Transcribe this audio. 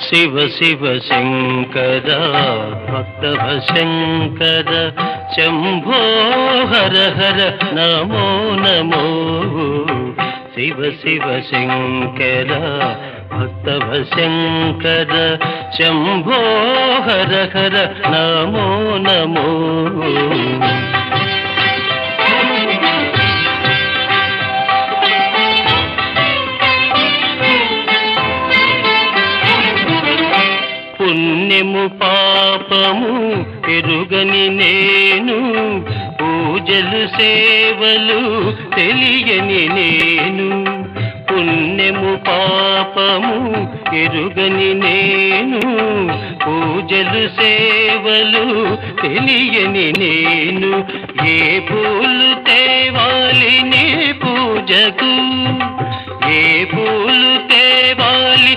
శివ శివ శంకర భక్తవ శంకర శంభో హర హర నమో నమో శివ శివ శంకర భక్తవ శంకర శంభో హర హర నమో నమో పుణ్యము పాపము ఎరుగని నేను పూజలు సేవలు తెలియని నేను పుణ్యము పాపము ఎరుగని నేను పూజలు సేవలు తెలియని నేను ఏ పూలు తేవాలి నీ పూజకు ఏ పూలు తేవాలి